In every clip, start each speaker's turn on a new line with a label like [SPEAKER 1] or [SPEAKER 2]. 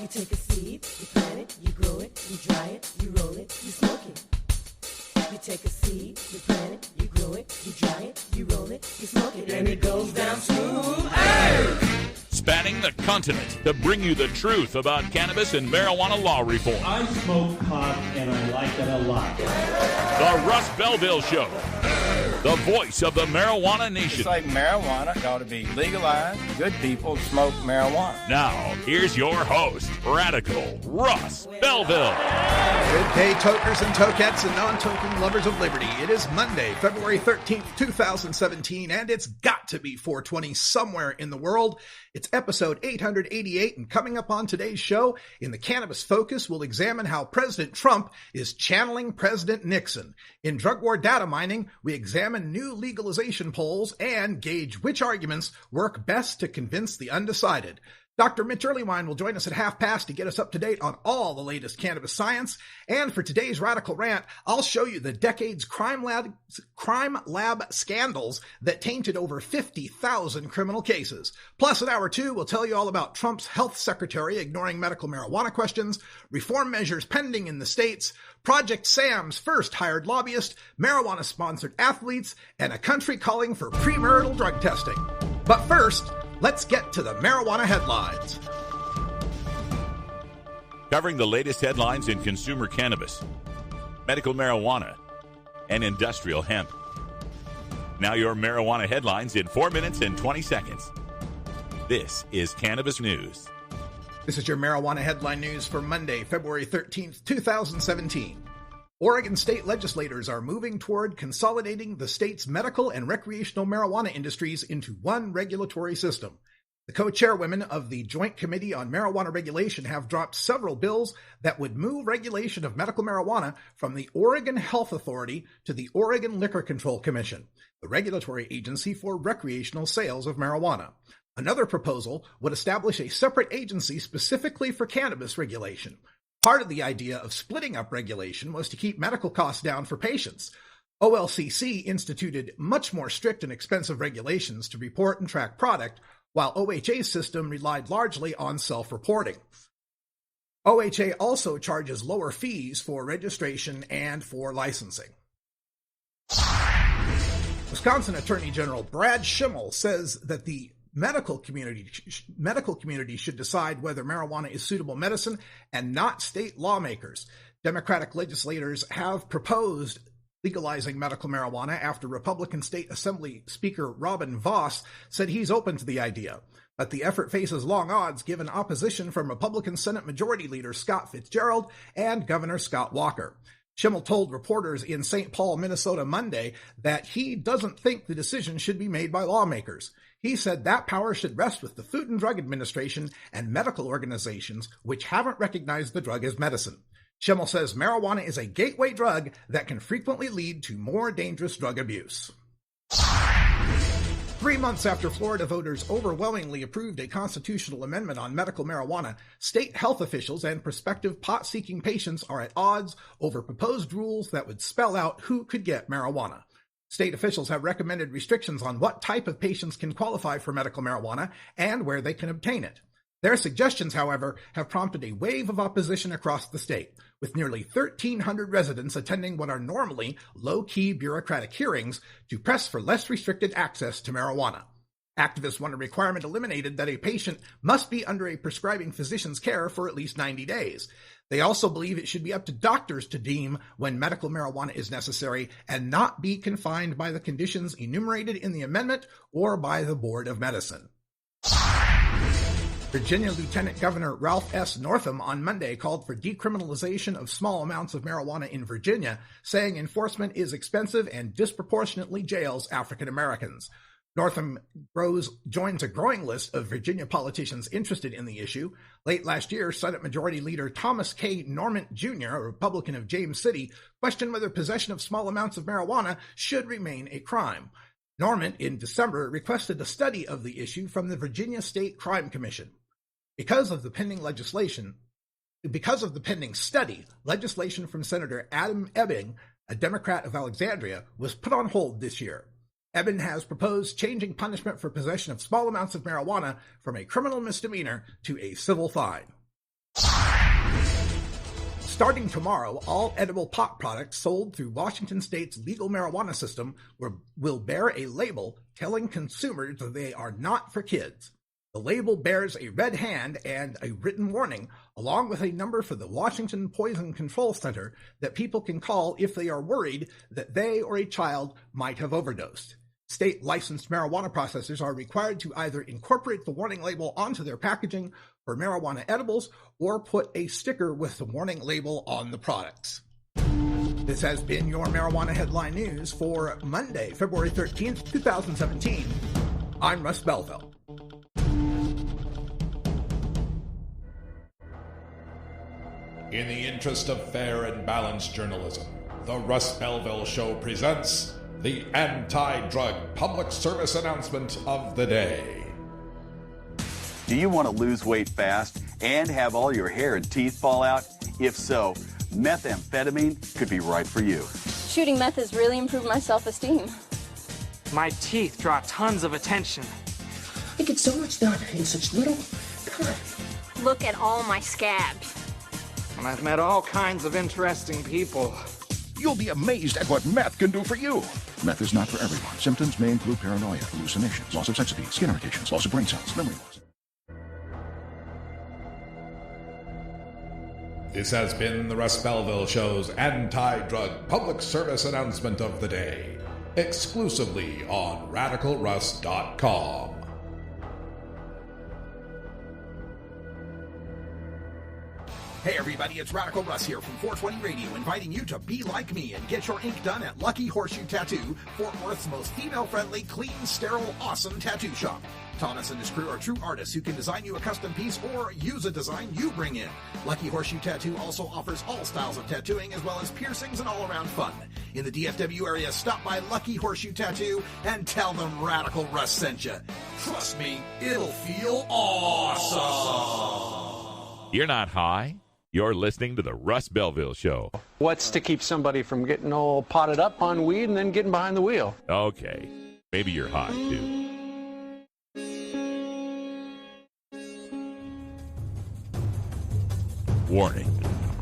[SPEAKER 1] You take a seed, you plant it, you grow it, you dry it, you roll it, you smoke it. You take a seed, you plant it, you grow it, you dry it, you roll it, you smoke it, and it goes down smooth. Hey!
[SPEAKER 2] Spanning the continent to bring you the truth about cannabis and marijuana law reform.
[SPEAKER 3] I smoke pot and I like it a lot.
[SPEAKER 2] The Russ Belville Show. The voice of the marijuana nation.
[SPEAKER 4] It's like marijuana ought to be legalized. Good people smoke marijuana.
[SPEAKER 2] Now, here's your host, Radical Russ Belville.
[SPEAKER 5] Good day, tokers and tokettes and non-token lovers of liberty. It is Monday, February 13th, 2017, and it's got to be 420 somewhere in the world. It's episode 888, and coming up on today's show, in the Cannabis Focus, we'll examine how President Trump is channeling President Nixon. In Drug War Data Mining, we examine new legalization polls and gauge which arguments work best to convince the undecided. Dr. Mitch Earlywine will join us at 1:30 to get us up to date on all the latest cannabis science. And for today's Radical Rant, I'll show you the decade's crime lab scandals that tainted over 50,000 criminal cases. Plus, in hour 2, we'll tell you all about Trump's health secretary ignoring medical marijuana questions, reform measures pending in the states, Project Sam's first hired lobbyist, marijuana-sponsored athletes, and a country calling for premarital drug testing. But first, let's get to the marijuana headlines.
[SPEAKER 2] Covering the latest headlines in consumer cannabis, medical marijuana, and industrial hemp. Now your marijuana headlines in 4 minutes and 20 seconds. This is Cannabis News.
[SPEAKER 5] This is your marijuana headline news for Monday, February 13th, 2017. Oregon state legislators are moving toward consolidating the state's medical and recreational marijuana industries into one regulatory system. The co-chairwomen of the Joint Committee on Marijuana Regulation have dropped several bills that would move regulation of medical marijuana from the Oregon Health Authority to the Oregon Liquor Control Commission, the regulatory agency for recreational sales of marijuana. Another proposal would establish a separate agency specifically for cannabis regulation. Part of the idea of splitting up regulation was to keep medical costs down for patients. OLCC instituted much more strict and expensive regulations to report and track product, while OHA's system relied largely on self-reporting. OHA also charges lower fees for registration and for licensing. Wisconsin Attorney General Brad Schimmel says that the medical community should decide whether marijuana is suitable medicine and not state lawmakers. Democratic legislators have proposed legalizing medical marijuana after Republican State Assembly Speaker Robin Vos said he's open to the idea. But the effort faces long odds given opposition from Republican Senate Majority Leader Scott Fitzgerald and Governor Scott Walker. Schimmel told reporters in St. Paul, Minnesota Monday that he doesn't think the decision should be made by lawmakers. He said that power should rest with the Food and Drug Administration and medical organizations which haven't recognized the drug as medicine. Schimmel says marijuana is a gateway drug that can frequently lead to more dangerous drug abuse. 3 months after Florida voters overwhelmingly approved a constitutional amendment on medical marijuana, state health officials and prospective pot-seeking patients are at odds over proposed rules that would spell out who could get marijuana. State officials have recommended restrictions on what type of patients can qualify for medical marijuana and where they can obtain it. Their suggestions, however, have prompted a wave of opposition across the state, with nearly 1,300 residents attending what are normally low-key bureaucratic hearings to press for less restricted access to marijuana. Activists want a requirement eliminated that a patient must be under a prescribing physician's care for at least 90 days. They also believe it should be up to doctors to deem when medical marijuana is necessary and not be confined by the conditions enumerated in the amendment or by the Board of Medicine. Virginia Lieutenant Governor Ralph S. Northam on Monday called for decriminalization of small amounts of marijuana in Virginia, saying enforcement is expensive and disproportionately jails African Americans. Northam joins a growing list of Virginia politicians interested in the issue. Late last year, Senate Majority Leader Thomas K. Normant Jr., a Republican of James City, questioned whether possession of small amounts of marijuana should remain a crime. Normant, in December, requested a study of the issue from the Virginia State Crime Commission. Because of the pending study, legislation from Senator Adam Ebbing, a Democrat of Alexandria, was put on hold this year. Ebbing has proposed changing punishment for possession of small amounts of marijuana from a criminal misdemeanor to a civil fine. Starting tomorrow, all edible pot products sold through Washington State's legal marijuana system will bear a label telling consumers that they are not for kids. The label bears a red hand and a written warning, along with a number for the Washington Poison Control Center that people can call if they are worried that they or a child might have overdosed. State-licensed marijuana processors are required to either incorporate the warning label onto their packaging for marijuana edibles or put a sticker with the warning label on the products. This has been your Marijuana Headline News for Monday, February 13th, 2017. I'm Russ Belville.
[SPEAKER 6] In the interest of fair and balanced journalism, the Russ Belville Show presents the anti-drug public service announcement of the day.
[SPEAKER 7] Do you want to lose weight fast and have all your hair and teeth fall out? If so, methamphetamine could be right for you.
[SPEAKER 8] Shooting meth has really improved my self-esteem.
[SPEAKER 9] My teeth draw tons of attention.
[SPEAKER 10] I get so much done in such little time.
[SPEAKER 8] Look at all my scabs.
[SPEAKER 9] And I've met all kinds of interesting people.
[SPEAKER 11] You'll be amazed at what meth can do for you. Meth is not for everyone. Symptoms may include paranoia, hallucinations, loss of sex appeal, skin irritations, loss of brain cells, memory loss.
[SPEAKER 6] This has been the Russ Belville Show's anti-drug public service announcement of the day, exclusively on RadicalRuss.com.
[SPEAKER 5] Hey everybody, it's Radical Russ here from 420 Radio, inviting you to be like me and get your ink done at Lucky Horseshoe Tattoo, Fort Worth's most female-friendly, clean, sterile, awesome tattoo shop. Thomas and his crew are true artists who can design you a custom piece or use a design you bring in. Lucky Horseshoe Tattoo also offers all styles of tattooing as well as piercings and all-around fun. In the DFW area, stop by Lucky Horseshoe Tattoo and tell them Radical Russ sent you. Trust me, it'll feel awesome.
[SPEAKER 2] You're not high. You're listening to the Russ Belville Show.
[SPEAKER 12] What's to keep somebody from getting all potted up on weed and then getting behind the wheel?
[SPEAKER 2] Okay, maybe you're high, too. Warning.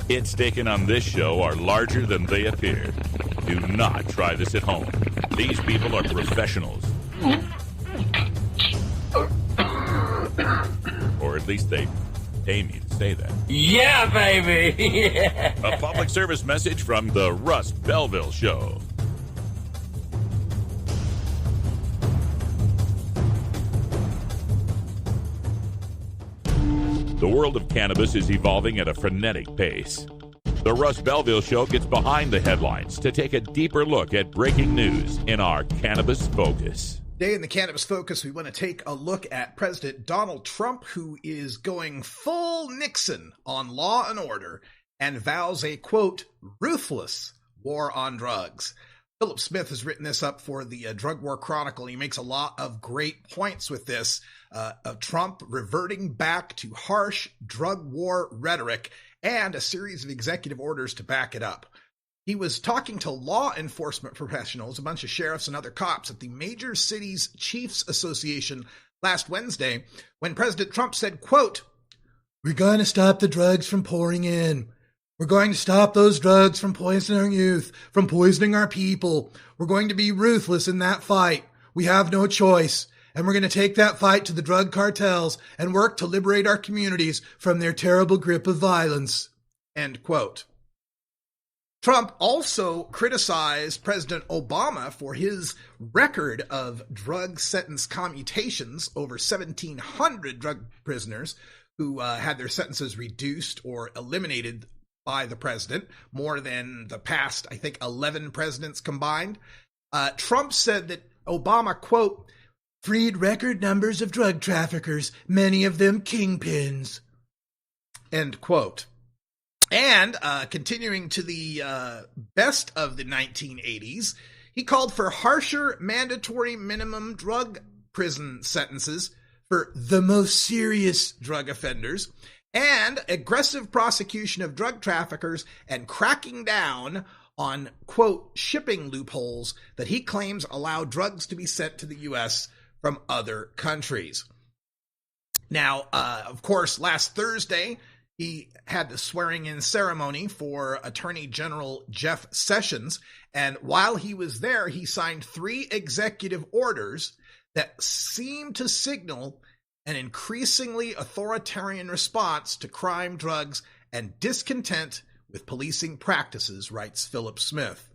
[SPEAKER 2] Hits taken on this show are larger than they appear. Do not try this at home. These people are professionals. Or at least they pay me to say that.
[SPEAKER 10] Yeah, baby! Yeah.
[SPEAKER 2] A public service message from the Russ Belville Show. The world of cannabis is evolving at a frenetic pace. The Russ Belville Show gets behind the headlines to take a deeper look at breaking news in our Cannabis Focus.
[SPEAKER 5] Today in the Cannabis Focus, we want to take a look at President Donald Trump, who is going full Nixon on law and order and vows a, quote, ruthless war on drugs. Philip Smith has written this up for the Drug War Chronicle. He makes a lot of great points with this, of Trump reverting back to harsh drug war rhetoric and a series of executive orders to back it up. He was talking to law enforcement professionals, a bunch of sheriffs and other cops at the Major Cities Chiefs Association last Wednesday when President Trump said, quote, "We're going to stop the drugs from pouring in. We're going to stop those drugs from poisoning our youth, from poisoning our people. We're going to be ruthless in that fight. We have no choice. And we're going to take that fight to the drug cartels and work to liberate our communities from their terrible grip of violence." End quote. Trump also criticized President Obama for his record of drug sentence commutations, over 1,700 drug prisoners who had their sentences reduced or eliminated by the president, more than the past, I think, 11 presidents combined. Trump said that Obama, quote, freed record numbers of drug traffickers, many of them kingpins, end quote. And continuing to the best of the 1980s, he called for harsher mandatory minimum drug prison sentences for the most serious drug offenders and aggressive prosecution of drug traffickers and cracking down on, quote, shipping loopholes that he claims allow drugs to be sent to the U.S. from other countries. Now, of course, last Thursday, he had the swearing-in ceremony for Attorney General Jeff Sessions, and while he was there, he signed 3 executive orders that seemed to signal an increasingly authoritarian response to crime, drugs, and discontent with policing practices, writes Philip Smith.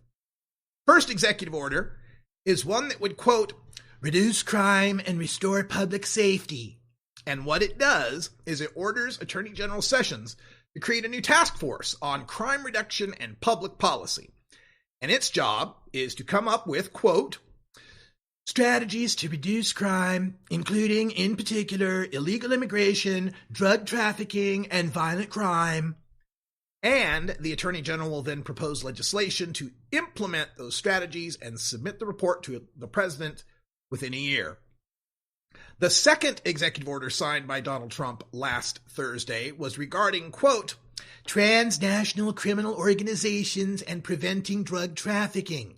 [SPEAKER 5] First executive order is one that would, quote, reduce crime and restore public safety. And what it does is it orders Attorney General Sessions to create a new task force on crime reduction and public policy. And its job is to come up with, quote, strategies to reduce crime, including, in particular, illegal immigration, drug trafficking, and violent crime. And the Attorney General will then propose legislation to implement those strategies and submit the report to the President within a year. The second executive order signed by Donald Trump last Thursday was regarding, quote, transnational criminal organizations and preventing drug trafficking.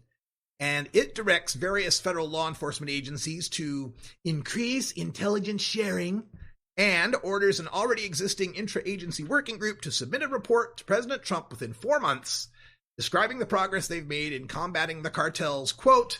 [SPEAKER 5] And it directs various federal law enforcement agencies to increase intelligence sharing and orders an already existing intra-agency working group to submit a report to President Trump within 4 months describing the progress they've made in combating the cartels, quote,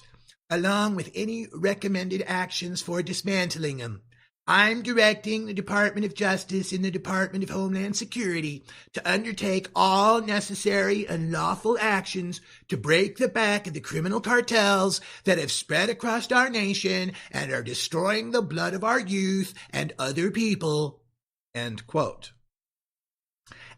[SPEAKER 5] along with any recommended actions for dismantling them. I'm directing the Department of Justice and the Department of Homeland Security to undertake all necessary and lawful actions to break the back of the criminal cartels that have spread across our nation and are destroying the blood of our youth and other people. End quote.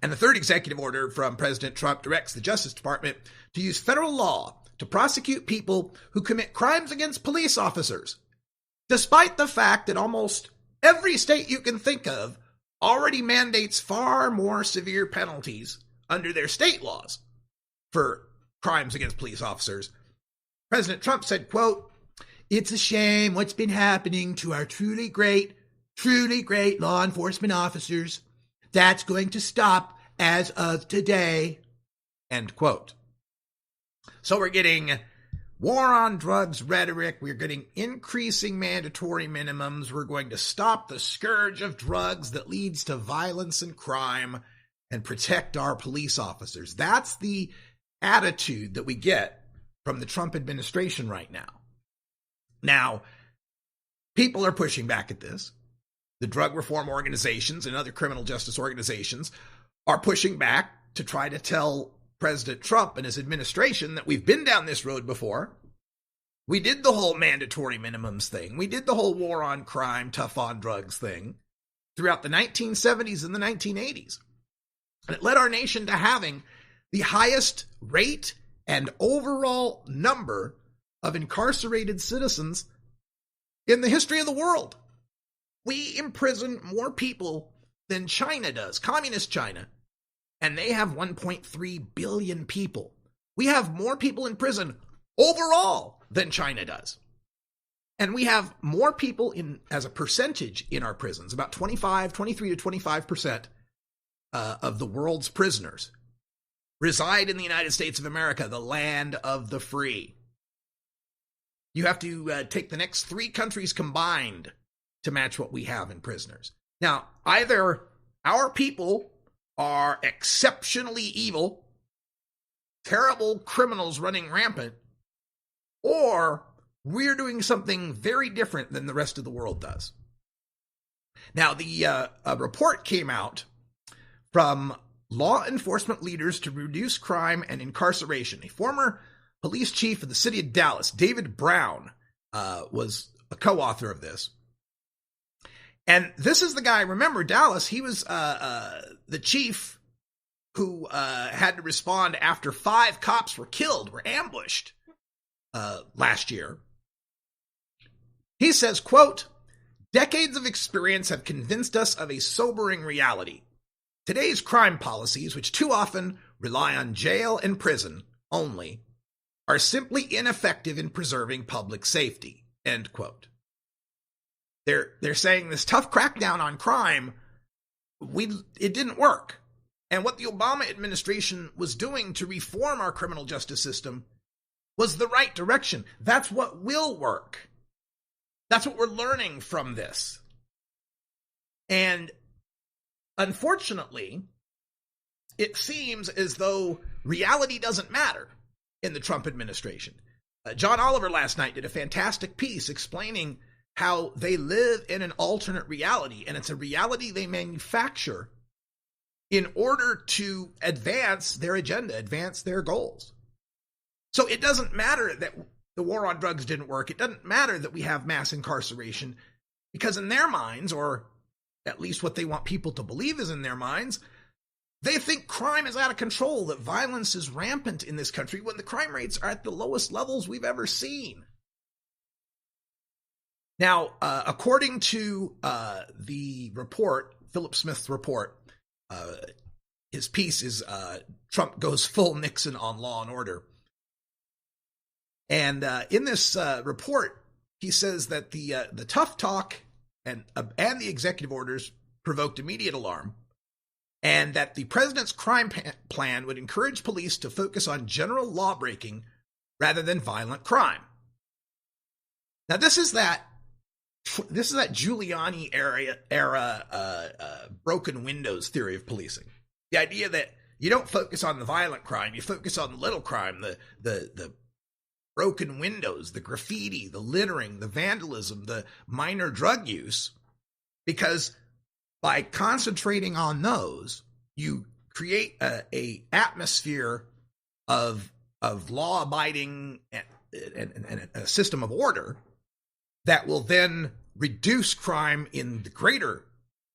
[SPEAKER 5] And the third executive order from President Trump directs the Justice Department to use federal law to prosecute people who commit crimes against police officers, despite the fact that almost every state you can think of already mandates far more severe penalties under their state laws for crimes against police officers. President Trump said, quote, it's a shame what's been happening to our truly great law enforcement officers. That's going to stop as of today, end quote. So we're getting war on drugs rhetoric. We're getting increasing mandatory minimums. We're going to stop the scourge of drugs that leads to violence and crime and protect our police officers. That's the attitude that we get from the Trump administration right now. Now, people are pushing back at this. The drug reform organizations and other criminal justice organizations are pushing back to try to tell President Trump and his administration that we've been down this road before. We did the whole mandatory minimums thing. We did the whole war on crime, tough on drugs thing throughout the 1970s and the 1980s. And it led our nation to having the highest rate and overall number of incarcerated citizens in the history of the world. We imprison more people than China does, communist China. And they have 1.3 billion people. We have more people in prison overall than China does. And we have more people as a percentage in our prisons, about 23 to 25% of the world's prisoners reside in the United States of America, the land of the free. You have to take the next 3 countries combined to match what we have in prisoners. Now, either our people are exceptionally evil, terrible criminals running rampant, or we're doing something very different than the rest of the world does. Now, a report came out from law enforcement leaders to reduce crime and incarceration. A former police chief of the city of Dallas, David Brown, was a co-author of this. And this is the guy, remember, Dallas, he was the chief who had to respond after 5 cops were ambushed last year. He says, quote, decades of experience have convinced us of a sobering reality. Today's crime policies, which too often rely on jail and prison only, are simply ineffective in preserving public safety, end quote. They're saying this tough crackdown on crime, it didn't work. And what the Obama administration was doing to reform our criminal justice system was the right direction. That's what will work. That's what we're learning from this. And unfortunately, it seems as though reality doesn't matter in the Trump administration. John Oliver last night did a fantastic piece explaining how they live in an alternate reality, and it's a reality they manufacture in order to advance their agenda, advance their goals. So it doesn't matter that the war on drugs didn't work. It doesn't matter that we have mass incarceration, because in their minds, or at least what they want people to believe is in their minds, they think crime is out of control, that violence is rampant in this country when the crime rates are at the lowest levels we've ever seen. Now, according to the report, Philip Smith's report, his piece is Trump goes full Nixon on law and order. And in this report, he says that the tough talk and the executive orders provoked immediate alarm, and that the president's crime plan would encourage police to focus on general lawbreaking rather than violent crime. Now, this is that Giuliani era broken windows theory of policing. The idea that you don't focus on the violent crime, you focus on the little crime, the broken windows, the graffiti, the littering, the vandalism, the minor drug use, because by concentrating on those, you create a atmosphere of law-abiding and a system of order that will then reduce crime in the greater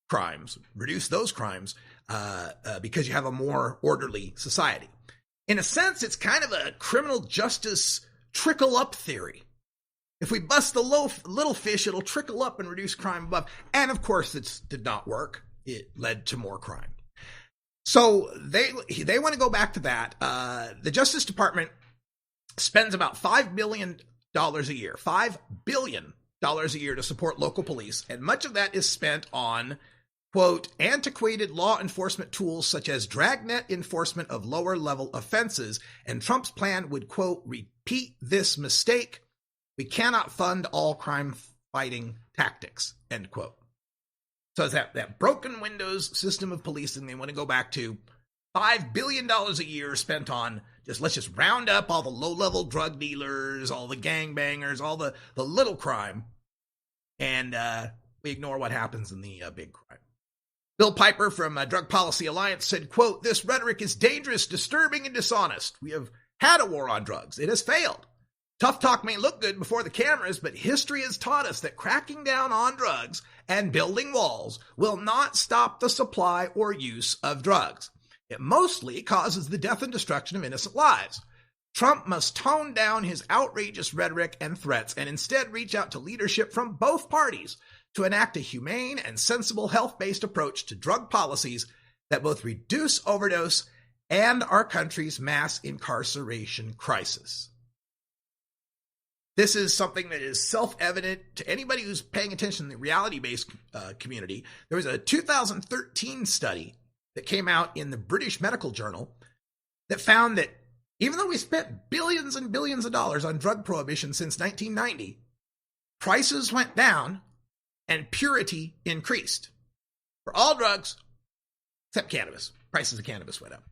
[SPEAKER 5] crimes, reduce those crimes, because you have a more orderly society. In a sense, it's kind of a criminal justice trickle-up theory. If we bust the little fish, it'll trickle up and reduce crime above. And of course, it did not work. It led to more crime. So they want to go back to that. The Justice Department spends about $5 billion a year, $5 billion a year to support local police, and much of that is spent on, quote, antiquated law enforcement tools such as dragnet enforcement of lower-level offenses, and Trump's plan would, quote, repeat this mistake. We cannot fund all crime-fighting tactics, end quote. So it's that broken windows system of policing they want to go back to. $5 billion a year spent on let's just round up all the low-level drug dealers, all the gangbangers, all the little crime, and we ignore what happens in the big crime. Bill Piper from Drug Policy Alliance said, quote, this rhetoric is dangerous, disturbing, and dishonest. We have had a war on drugs. It has failed. Tough talk may look good before the cameras, but history has taught us that cracking down on drugs and building walls will not stop the supply or use of drugs. It mostly causes the death and destruction of innocent lives. Trump must tone down his outrageous rhetoric and threats and instead reach out to leadership from both parties to enact a humane and sensible health-based approach to drug policies that both reduce overdose and our country's mass incarceration crisis. This is something that is self-evident to anybody who's paying attention in the reality-based community. There was a 2013 study that came out in the British Medical Journal that found that even though we spent billions and billions of dollars on drug prohibition since 1990, prices went down and purity increased. For all drugs, except cannabis. Prices of cannabis went up.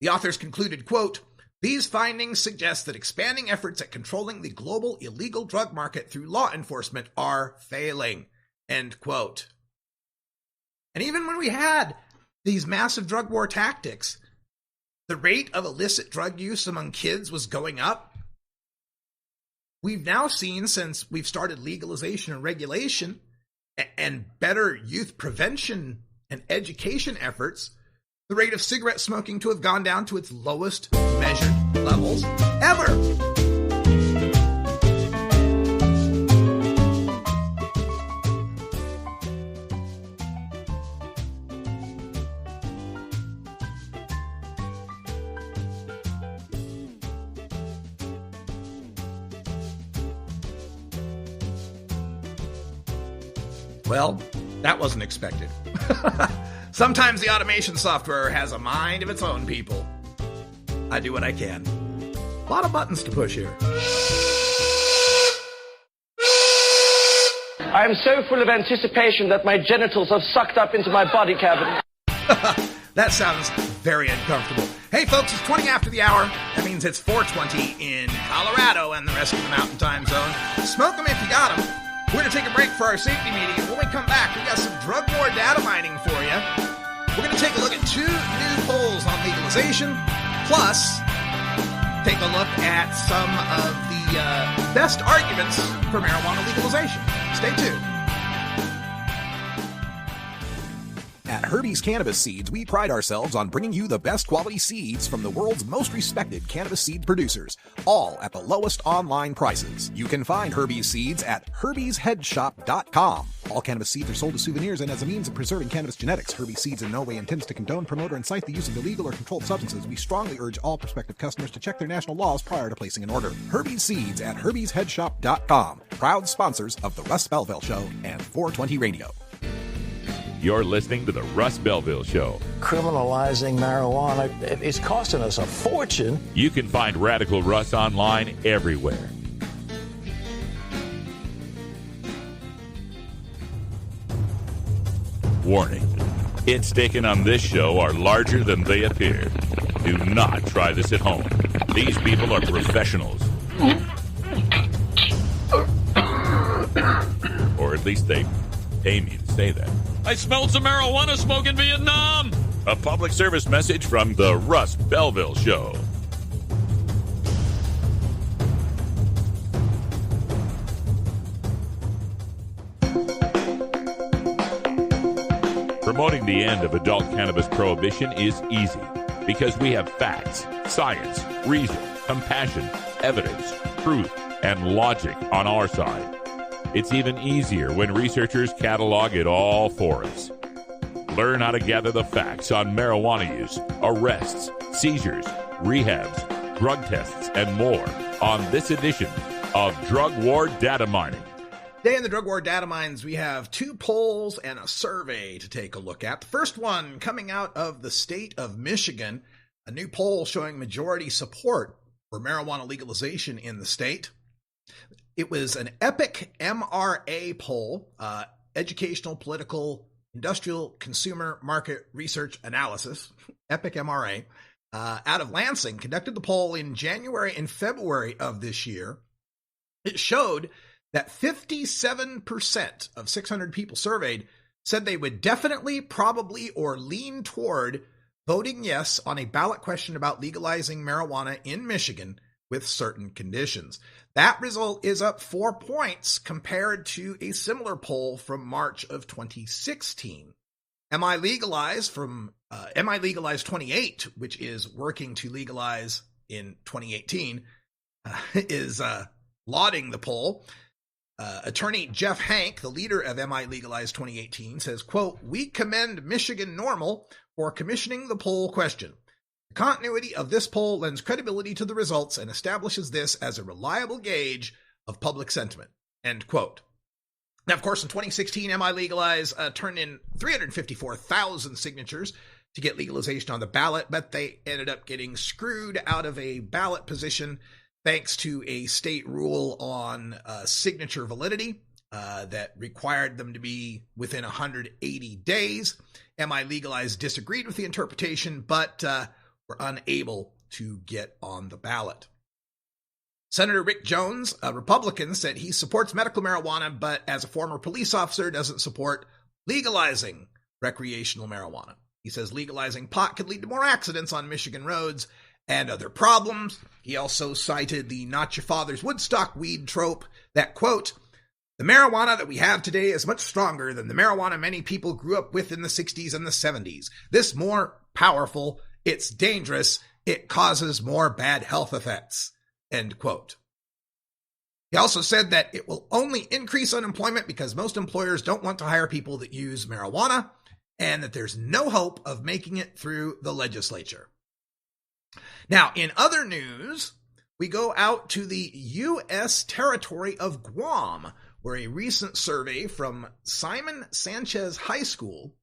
[SPEAKER 5] The authors concluded, quote, these findings suggest that expanding efforts at controlling the global illegal drug market through law enforcement are failing, end quote. And even when we had these massive drug war tactics, the rate of illicit drug use among kids was going up. We've now seen, since we've started legalization and regulation and better youth prevention and education efforts, the rate of cigarette smoking to have gone down to its lowest measured levels ever. Well, that wasn't expected. Sometimes the automation software has a mind of its own, people. I do what I can. A lot of buttons to push here.
[SPEAKER 13] I am so full of anticipation that my genitals have sucked up into my body cavity.
[SPEAKER 5] That sounds very uncomfortable. Hey folks, it's 20 after the hour. That means it's 4:20 in Colorado and the rest of the Mountain Time Zone. Smoke them if you got them. We're going to take a break for our safety meeting, and when we come back, we got some drug war data mining for you. We're going to take a look at 2 new polls on legalization, plus take a look at some of the best arguments for marijuana legalization. Stay tuned.
[SPEAKER 13] At Herbie's Cannabis Seeds, we pride ourselves on bringing you the best quality seeds from the world's most respected cannabis seed producers, all at the lowest online prices. You can find Herbie's Seeds at herbiesheadshop.com. All cannabis seeds are sold as souvenirs and as a means of preserving cannabis genetics. Herbie's Seeds in no way intends to condone, promote, or incite the use of illegal or controlled substances. We strongly urge all prospective customers to check their national laws prior to placing an order. Herbie's Seeds at herbiesheadshop.com. Proud sponsors of the Russ Belville Show and 420 Radio.
[SPEAKER 2] You're listening to the Russ Belville Show.
[SPEAKER 14] Criminalizing marijuana is costing us a fortune.
[SPEAKER 2] You can find Radical Russ online everywhere. Warning. Hits taken on this show are larger than they appear. Do not try this at home. These people are professionals. Or at least they aim you to say that.
[SPEAKER 15] I smelled some marijuana smoke in Vietnam.
[SPEAKER 2] A public service message from the Russ Belville Show. Promoting the end of adult cannabis prohibition is easy because we have facts, science, reason, compassion, evidence, truth, and logic on our side. It's even easier when researchers catalog it all for us. Learn how to gather the facts on marijuana use, arrests, seizures, rehabs, drug tests, and more on this edition of Drug War Data Mining.
[SPEAKER 5] Today in the Drug War Data Mines, we have 2 polls and a survey to take a look at. The first one coming out of the state of Michigan, a new poll showing majority support for marijuana legalization in the state. It was an EPIC MRA poll, Educational, Political, Industrial, Consumer Market Research Analysis, EPIC MRA, out of Lansing, conducted the poll in January and February of this year. It showed that 57% of 600 people surveyed said they would definitely, probably, or lean toward voting yes on a ballot question about legalizing marijuana in Michigan with certain conditions. That result is up 4 points compared to a similar poll from March of 2016. MI Legalize 28, which is working to legalize in 2018, is lauding the poll. Attorney Jeff Hank, the leader of MI Legalize 2018, says, quote, "We commend Michigan NORML for commissioning the poll question. The continuity of this poll lends credibility to the results and establishes this as a reliable gauge of public sentiment," end quote. Now, of course, in 2016, MI Legalize turned in 354,000 signatures to get legalization on the ballot, but they ended up getting screwed out of a ballot position thanks to a state rule on signature validity that required them to be within 180 days. MI Legalize disagreed with the interpretation, but were unable to get on the ballot. Senator Rick Jones, a Republican, said he supports medical marijuana, but as a former police officer doesn't support legalizing recreational marijuana. He says legalizing pot could lead to more accidents on Michigan roads and other problems. He also cited the not your father's Woodstock weed trope that, quote, "The marijuana that we have today is much stronger than the marijuana many people grew up with in the 60s and the 70s. This more powerful, it's dangerous, it causes more bad health effects," end quote. He also said that it will only increase unemployment because most employers don't want to hire people that use marijuana, and that there's no hope of making it through the legislature. Now, in other news, we go out to the U.S. territory of Guam, where a recent survey from Simon Sanchez High School.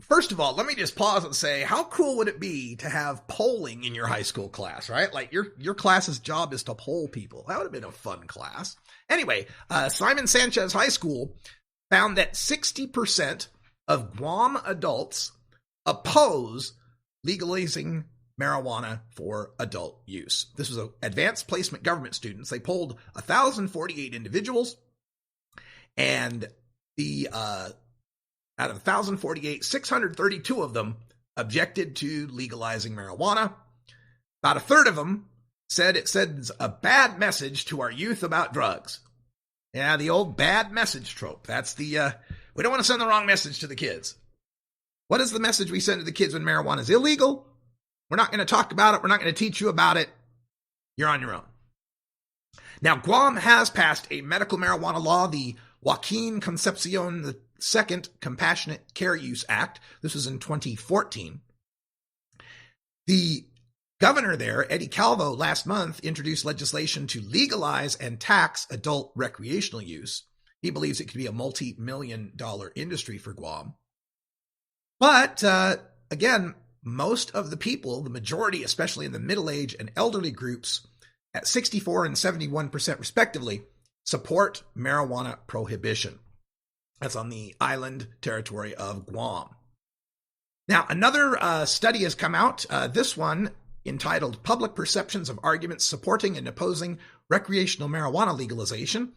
[SPEAKER 5] First of all, let me just pause and say, how cool would it be to have polling in your high school class, right? Like your class's job is to poll people. That would have been a fun class. Anyway, Simon Sanchez High School found that 60% of Guam adults oppose legalizing marijuana for adult use. This was advanced placement government students. They polled 1,048 individuals, and out of 1,048, 632 of them objected to legalizing marijuana. About a third of them said it sends a bad message to our youth about drugs. Yeah, the old bad message trope. That's we don't want to send the wrong message to the kids. What is the message we send to the kids when marijuana is illegal? We're not going to talk about it. We're not going to teach you about it. You're on your own. Now, Guam has passed a medical marijuana law, the Joaquin Concepcion II Compassionate Care Use Act. This was in 2014. The governor there, Eddie Calvo, last month introduced legislation to legalize and tax adult recreational use. He believes it could be a multi-million-dollar industry for Guam. But, again, most of the people, the majority, especially in the middle-aged and elderly groups, at 64 and 71% respectively, support marijuana prohibition. That's on the island territory of Guam. Now, another study has come out, this one entitled Public Perceptions of Arguments Supporting and Opposing Recreational Marijuana Legalization.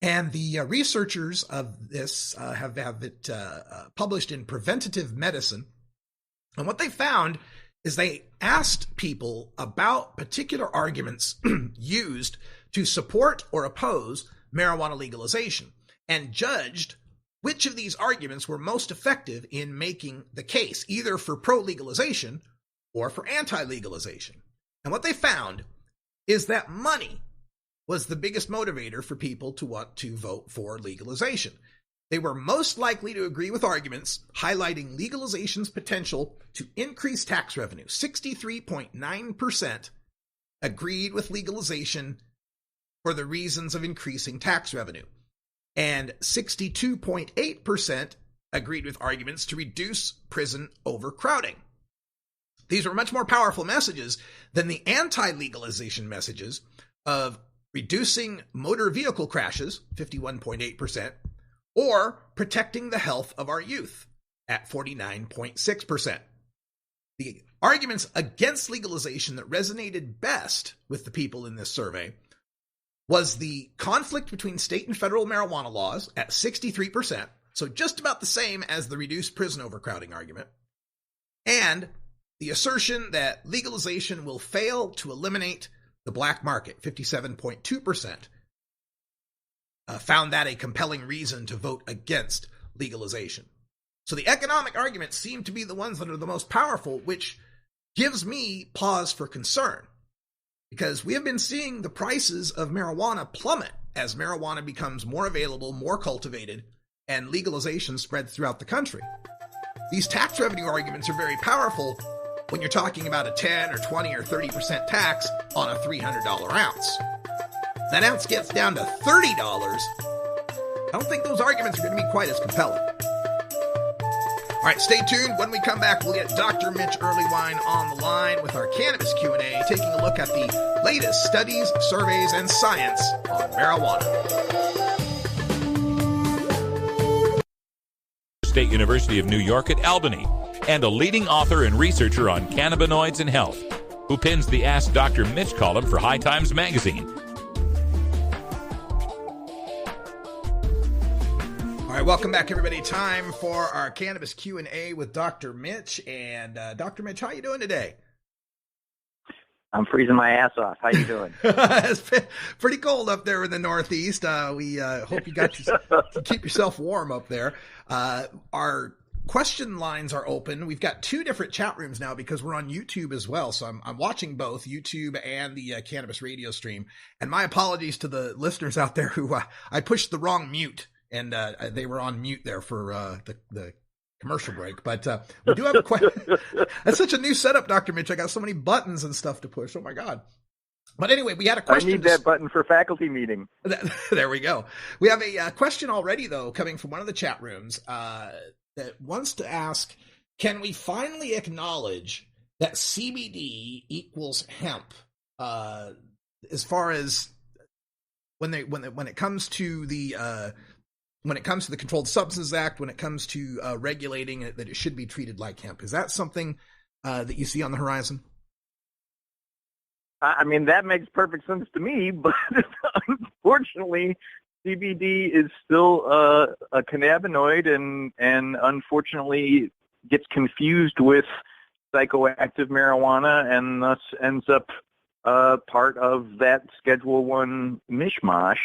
[SPEAKER 5] And the researchers of this have it published in Preventative Medicine. And what they found is they asked people about particular arguments used to support or oppose marijuana legalization and judged which of these arguments were most effective in making the case, either for pro-legalization or for anti-legalization. And what they found is that money was the biggest motivator for people to want to vote for legalization. They were most likely to agree with arguments highlighting legalization's potential to increase tax revenue. 63.9% agreed with legalization for the reasons of increasing tax revenue. And 62.8% agreed with arguments to reduce prison overcrowding. These were much more powerful messages than the anti-legalization messages of reducing motor vehicle crashes, 51.8%, or protecting the health of our youth at 49.6%. The arguments against legalization that resonated best with the people in this survey was the conflict between state and federal marijuana laws at 63%, so just about the same as the reduced prison overcrowding argument, and the assertion that legalization will fail to eliminate the black market, 57.2%. Found that a compelling reason to vote against legalization. So the economic arguments seem to be the ones that are the most powerful, which gives me pause for concern, because we have been seeing the prices of marijuana plummet as marijuana becomes more available, more cultivated, and legalization spreads throughout the country. These tax revenue arguments are very powerful when you're talking about a 10 or 20 or 30% tax on a $300 ounce. That ounce gets down to $30, I don't think those arguments are going to be quite as compelling. All right, stay tuned. When we come back, we'll get Dr. Mitch Earlywine on the line with our Cannabis Q&A, taking a look at the latest studies, surveys, and science on marijuana.
[SPEAKER 2] State University of New York at Albany, and a leading author and researcher on cannabinoids and health, who pins the Ask Dr. Mitch column for High Times magazine.
[SPEAKER 5] All right, welcome back, everybody. Time for our Cannabis Q&A with Dr. Mitch. And Dr. Mitch, how you doing today?
[SPEAKER 16] I'm freezing my ass off. How you doing?
[SPEAKER 5] It's pretty cold up there in the Northeast. We hope you got to keep yourself warm up there. Our question lines are open. We've got two different chat rooms now because we're on YouTube as well. So I'm watching both YouTube and the Cannabis radio stream. And my apologies to the listeners out there who I pushed the wrong mute. And they were on mute there for the commercial break. But we do have a question. That's such a new setup, Dr. Mitch. I got so many buttons and stuff to push. Oh, my God. But anyway, we had a question.
[SPEAKER 16] I need that button for faculty meeting.
[SPEAKER 5] There we go. We have a question already, though, coming from one of the chat rooms that wants to ask, can we finally acknowledge that CBD equals hemp as far as when it comes to the when it comes to the Controlled Substances Act, when it comes to regulating it, that it should be treated like hemp. Is that something that you see on the horizon?
[SPEAKER 16] I mean, that makes perfect sense to me, but unfortunately, CBD is still a cannabinoid and unfortunately gets confused with psychoactive marijuana and thus ends up part of that Schedule I mishmash.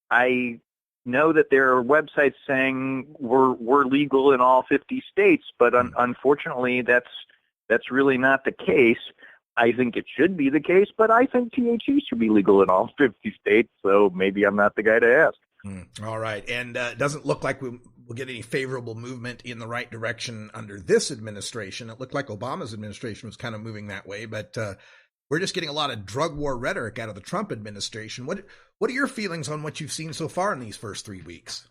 [SPEAKER 16] I know that there are websites saying we're legal in all 50 states, but unfortunately that's really not the case. I think it should be the case, but I think THC should be legal in all 50 states, so maybe I'm not the guy to ask.
[SPEAKER 5] All right. And it doesn't look like we'll get any favorable movement in the right direction under this administration. It looked like Obama's administration was kind of moving that way, but we're just getting a lot of drug war rhetoric out of the Trump administration. What are your feelings on what you've seen so far in these first 3 weeks?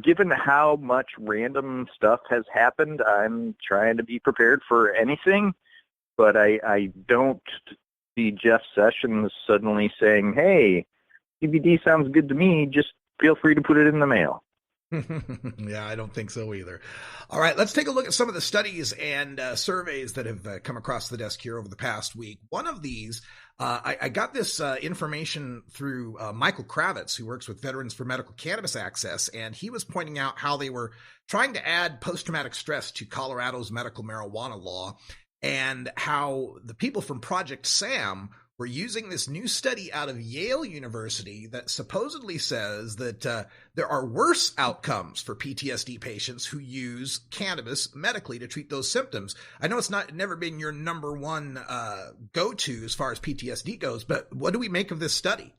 [SPEAKER 16] Given how much random stuff has happened, I'm trying to be prepared for anything. But I don't see Jeff Sessions suddenly saying, hey, CBD sounds good to me, just feel free to put it in the mail.
[SPEAKER 5] Yeah, I don't think so either. All right, let's take a look at some of the studies and surveys that have come across the desk here over the past week. One of these, I got this information through Michael Kravitz, who works with Veterans for Medical Cannabis Access, and he was pointing out how they were trying to add post-traumatic stress to Colorado's medical marijuana law, and how the people from Project SAM were using this new study out of Yale University that supposedly says that there are worse outcomes for PTSD patients who use cannabis medically to treat those symptoms. I know it's never been your number one go-to as far as PTSD goes, but what do we make of this study?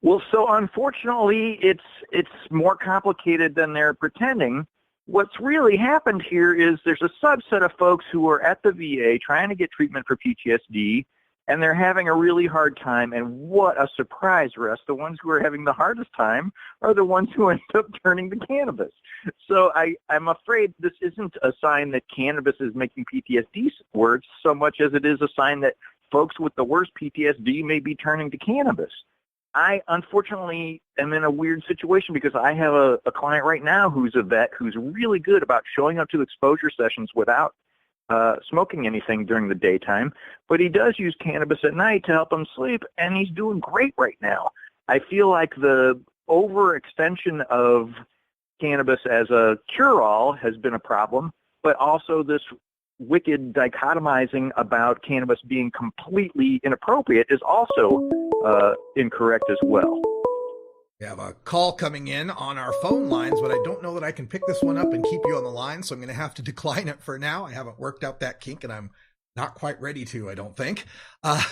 [SPEAKER 16] Well, so unfortunately, it's more complicated than they're pretending. What's really happened here is there's a subset of folks who are at the VA trying to get treatment for PTSD, and they're having a really hard time. And what a surprise, Russ. The ones who are having the hardest time are the ones who end up turning to cannabis. So I'm afraid this isn't a sign that cannabis is making PTSD worse so much as it is a sign that folks with the worst PTSD may be turning to cannabis. I, unfortunately, am in a weird situation because I have a client right now who's a vet who's really good about showing up to exposure sessions without smoking anything during the daytime, but he does use cannabis at night to help him sleep, and he's doing great right now. I feel like the overextension of cannabis as a cure-all has been a problem, but also this wicked dichotomizing about cannabis being completely inappropriate is also incorrect as well.
[SPEAKER 5] We have a call coming in on our phone lines, but I don't know that I can pick this one up and keep you on the line, so I'm going to have to decline it for now. I haven't worked out that kink, and I'm not quite ready to, I don't think.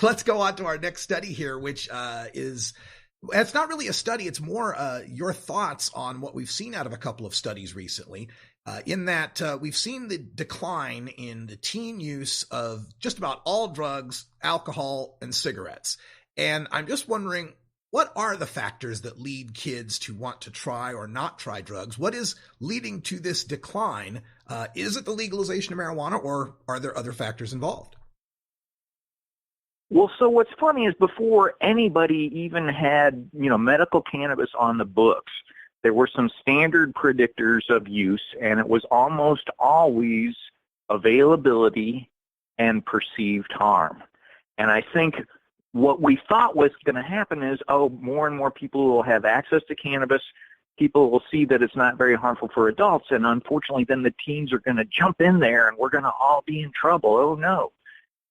[SPEAKER 5] Let's go on to our next study here, which is, it's not really a study. It's more your thoughts on what we've seen out of a couple of studies recently, in that we've seen the decline in the teen use of just about all drugs, alcohol, and cigarettes. And I'm just wondering, what are the factors that lead kids to want to try or not try drugs? What is leading to this decline? Is it the legalization of marijuana, or are there other factors involved?
[SPEAKER 16] Well, so what's funny is before anybody even had, medical cannabis on the books, there were some standard predictors of use, and it was almost always availability and perceived harm. And I think what we thought was going to happen is, more and more people will have access to cannabis. People will see that it's not very harmful for adults. And unfortunately, then the teens are going to jump in there and we're going to all be in trouble. Oh, no.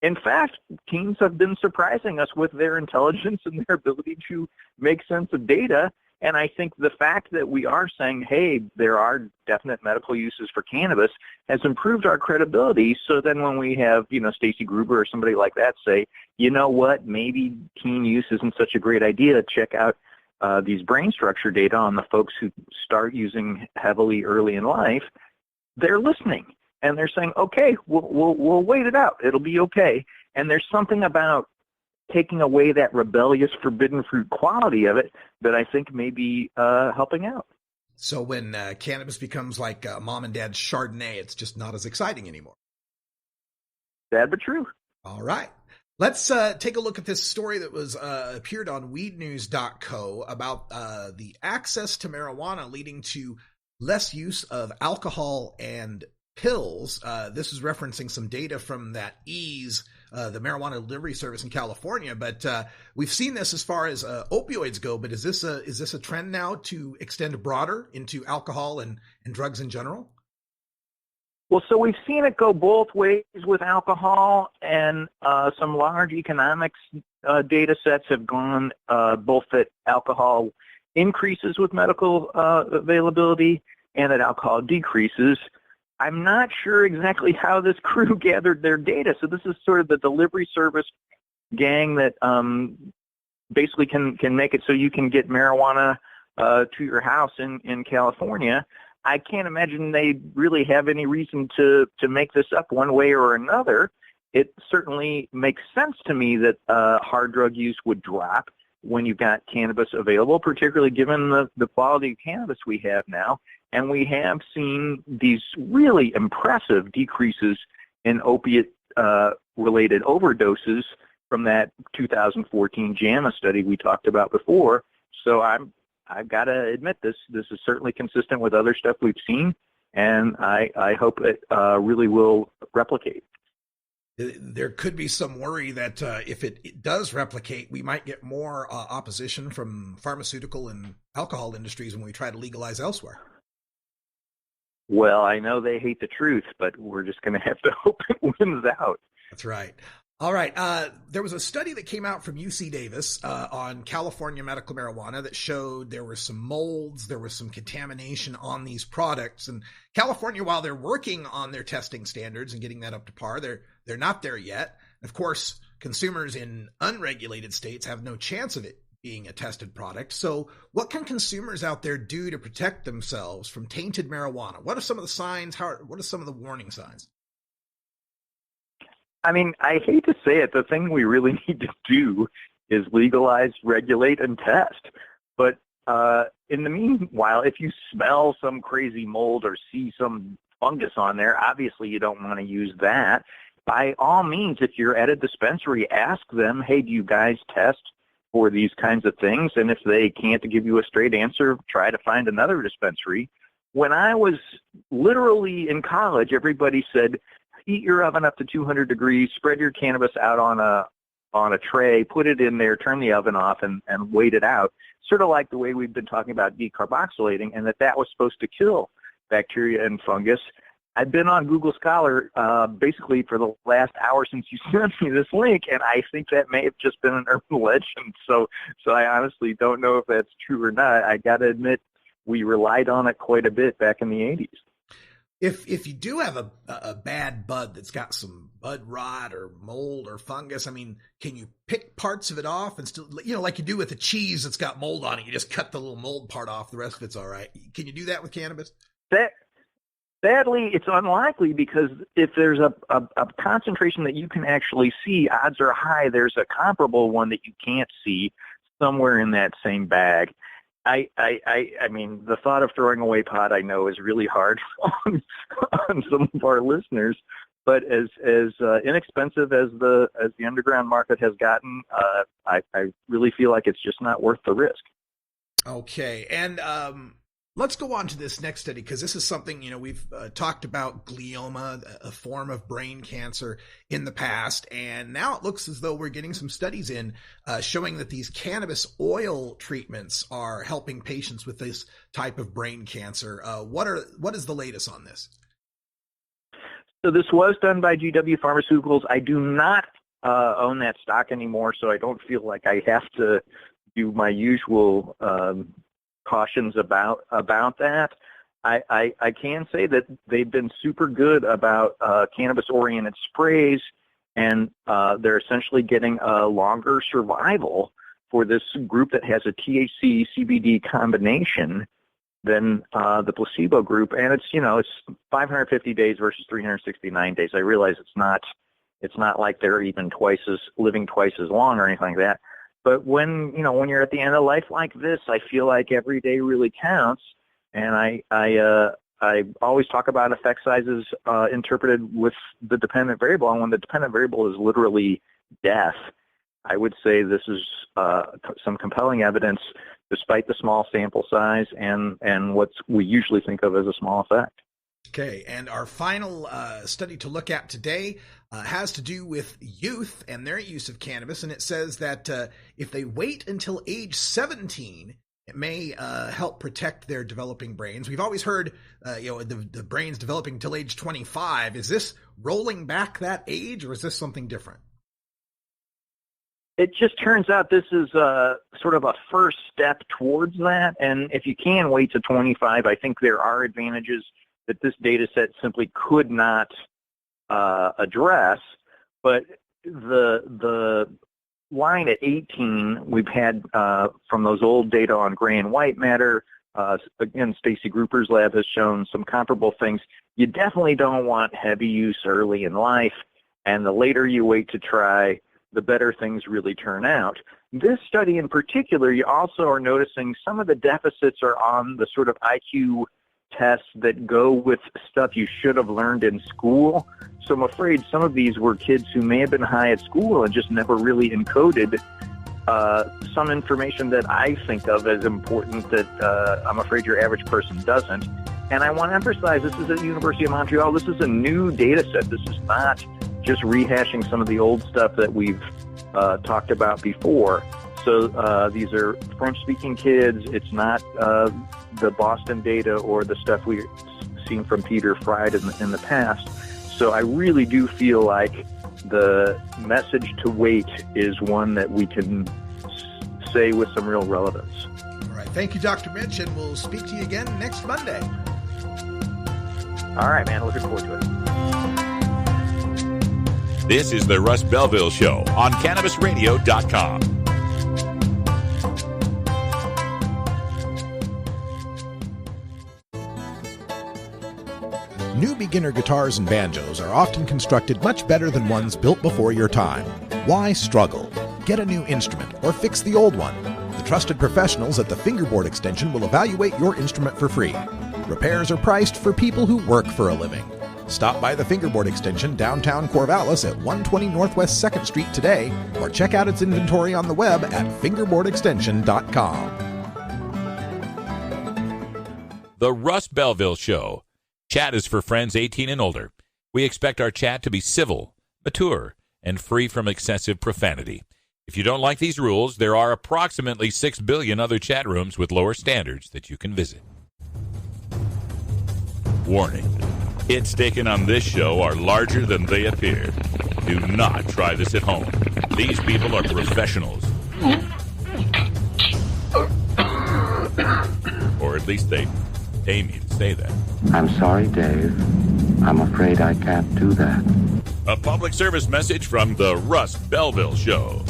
[SPEAKER 16] In fact, teens have been surprising us with their intelligence and their ability to make sense of data. And I think the fact that we are saying, hey, there are definite medical uses for cannabis has improved our credibility. So then when we have, Stacy Gruber or somebody like that say, you know what, maybe teen use isn't such a great idea. Check out these brain structure data on the folks who start using heavily early in life. They're listening and they're saying, okay, we'll wait it out. It'll be okay. And there's something about taking away that rebellious forbidden fruit quality of it that I think may be helping out.
[SPEAKER 5] So when cannabis becomes like mom and dad's Chardonnay, it's just not as exciting anymore.
[SPEAKER 16] Sad but true.
[SPEAKER 5] All right. Let's take a look at this story that was appeared on weednews.co about the access to marijuana leading to less use of alcohol and pills. This is referencing some data from that EASE, the marijuana delivery service in California. But we've seen this as far as opioids go. But is this a trend now to extend broader into alcohol and drugs in general?
[SPEAKER 16] Well, so we've seen it go both ways with alcohol, and some large economics data sets have gone both that alcohol increases with medical availability and that alcohol decreases. I'm not sure exactly how this crew gathered their data. So this is sort of the delivery service gang that basically can make it so you can get marijuana to your house in California. I can't imagine they really have any reason to make this up one way or another. It certainly makes sense to me that hard drug use would drop when you've got cannabis available, particularly given the quality of cannabis we have now. And we have seen these really impressive decreases in opiate-related overdoses from that 2014 JAMA study we talked about before. So I've got to admit this is certainly consistent with other stuff we've seen, and I hope it really will replicate.
[SPEAKER 5] There could be some worry that if it does replicate, we might get more opposition from pharmaceutical and alcohol industries when we try to legalize elsewhere.
[SPEAKER 16] Well, I know they hate the truth, but we're just going to have to hope it wins out.
[SPEAKER 5] That's right. All right. There was a study that came out from UC Davis on California medical marijuana that showed there were some molds, there was some contamination on these products. And California, while they're working on their testing standards and getting that up to par, they're not there yet. Of course, consumers in unregulated states have no chance of it being a tested product. So what can consumers out there do to protect themselves from tainted marijuana? What are some of the signs? What are some of the warning signs?
[SPEAKER 16] I mean, I hate to say it, the thing we really need to do is legalize, regulate, and test. But in the meanwhile, if you smell some crazy mold or see some fungus on there, obviously you don't want to use that. By all means, if you're at a dispensary, ask them, hey, do you guys test for these kinds of things? And if they can't give you a straight answer, try to find another dispensary. When I was literally in college, everybody said, heat your oven up to 200 degrees, spread your cannabis out on a tray, put it in there, turn the oven off, and wait it out, sort of like the way we've been talking about decarboxylating, and that was supposed to kill bacteria and fungus. I've been on Google Scholar basically for the last hour since you sent me this link, and I think that may have just been an urban legend. So I honestly don't know if that's true or not. I got to admit, we relied on it quite a bit back in the 80s.
[SPEAKER 5] If you do have a bad bud that's got some bud rot or mold or fungus, I mean, can you pick parts of it off and still, like you do with a cheese that's got mold on it, you just cut the little mold part off, the rest of it's all right. Can you do that with cannabis?
[SPEAKER 16] Sadly, it's unlikely, because if there's a concentration that you can actually see, odds are high there's a comparable one that you can't see somewhere in that same bag. I mean, the thought of throwing away pot, I know, is really hard on some of our listeners. But as inexpensive as the underground market has gotten, I really feel like it's just not worth the risk.
[SPEAKER 5] Okay, and let's go on to this next study, because this is something, we've talked about glioma, a form of brain cancer, in the past, and now it looks as though we're getting some studies in showing that these cannabis oil treatments are helping patients with this type of brain cancer. What is the latest on this?
[SPEAKER 16] So this was done by GW Pharmaceuticals. I do not own that stock anymore, so I don't feel like I have to do my usual cautions about that. I can say that they've been super good about cannabis-oriented sprays, and they're essentially getting a longer survival for this group that has a THC-CBD combination than the placebo group, and it's 550 days versus 369 days. I realize it's not like they're even living twice as long or anything like that. But when you're at the end of life like this, I feel like every day really counts. And I always talk about effect sizes interpreted with the dependent variable. And when the dependent variable is literally death, I would say this is some compelling evidence, despite the small sample size and what we usually think of as a small effect.
[SPEAKER 5] Okay, and our final study to look at today has to do with youth and their use of cannabis, and it says that if they wait until age 17, it may help protect their developing brains. We've always heard, the brain's developing until age 25. Is this rolling back that age, or is this something different?
[SPEAKER 16] It just turns out this is sort of a first step towards that, and if you can wait to 25, I think there are advantages that this data set simply could not address. But the line at 18 we've had from those old data on gray and white matter. Again, Stacy Gruper's lab has shown some comparable things. You definitely don't want heavy use early in life, and the later you wait to try, the better things really turn out. This study in particular, you also are noticing some of the deficits are on the sort of IQ tests that go with stuff you should have learned in school. So I'm afraid some of these were kids who may have been high at school and just never really encoded some information that I think of as important that I'm afraid your average person doesn't. And I want to emphasize, this is at the University of Montreal. This is a new data set. This is not just rehashing some of the old stuff that we've talked about before. So these are French-speaking kids. It's not the Boston data or the stuff we've seen from Peter Fried in the past. So I really do feel like the message to wait is one that we can say with some real relevance.
[SPEAKER 5] All right. Thank you, Dr. Mitch, and we'll speak to you again next Monday.
[SPEAKER 16] All right, man. Looking forward to it.
[SPEAKER 2] This is the Russ Belville Show on CannabisRadio.com.
[SPEAKER 13] New beginner guitars and banjos are often constructed much better than ones built before your time. Why struggle? Get a new instrument or fix the old one. The trusted professionals at the Fingerboard Extension will evaluate your instrument for free. Repairs are priced for people who work for a living. Stop by the Fingerboard Extension downtown Corvallis at 120 Northwest 2nd Street today, or check out its inventory on the web at fingerboardextension.com.
[SPEAKER 2] The Russ Belville Show. Chat is for friends 18 and older. We expect our chat to be civil, mature, and free from excessive profanity. If you don't like these rules, there are approximately 6 billion other chat rooms with lower standards that you can visit. Warning. Hits taken on this show are larger than they appear. Do not try this at home. These people are professionals. Or at least they pay me to say that.
[SPEAKER 17] I'm sorry, Dave. I'm afraid I can't do that.
[SPEAKER 2] A public service message from the Russ Belville Show.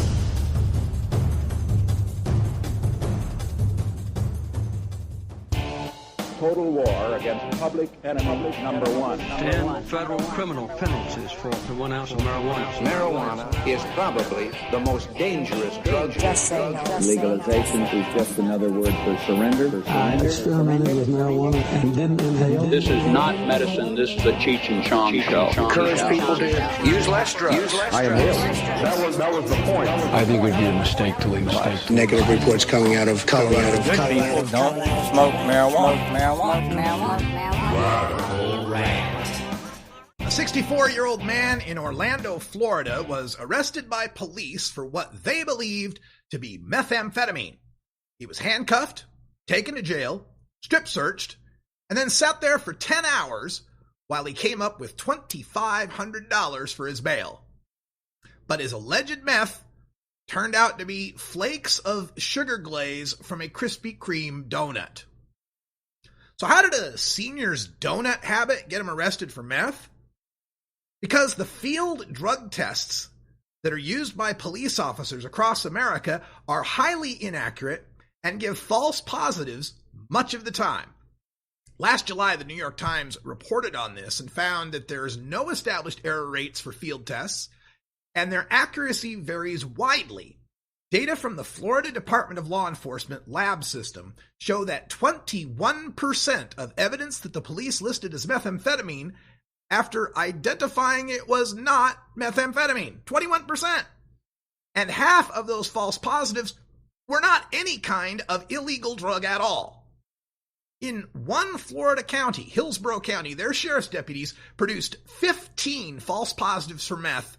[SPEAKER 18] Total war against public enemy number one.
[SPEAKER 12] 10 federal criminal penalties for 1 ounce of marijuana.
[SPEAKER 10] Marijuana is probably the most dangerous drug.
[SPEAKER 19] Just say no.
[SPEAKER 20] Legalization is just another word for surrender.
[SPEAKER 21] I experimented with marijuana and didn't inhale.
[SPEAKER 22] This is not medicine. This is a Cheech and Chong show.
[SPEAKER 10] Encourage people to use less drugs.
[SPEAKER 20] I am here.
[SPEAKER 18] That was the point.
[SPEAKER 12] I think it would be a mistake to leave the state.
[SPEAKER 21] Negative reports coming out of Colorado.
[SPEAKER 4] Good people don't smoke marijuana.
[SPEAKER 5] A 64-year-old man in Orlando, Florida, was arrested by police for what they believed to be methamphetamine. He was handcuffed, taken to jail, strip searched, and then sat there for 10 hours while he came up with $2,500 for his bail. But his alleged meth turned out to be flakes of sugar glaze from a Krispy Kreme donut. So how did a senior's donut habit get him arrested for meth? Because the field drug tests that are used by police officers across America are highly inaccurate and give false positives much of the time. Last July, the New York Times reported on this and found that there's no established error rates for field tests, and their accuracy varies widely. Data from the Florida Department of Law Enforcement lab system show that 21% of evidence that the police listed as methamphetamine after identifying it was not methamphetamine. 21%. And half of those false positives were not any kind of illegal drug at all. In one Florida county, Hillsborough County, their sheriff's deputies produced 15 false positives for meth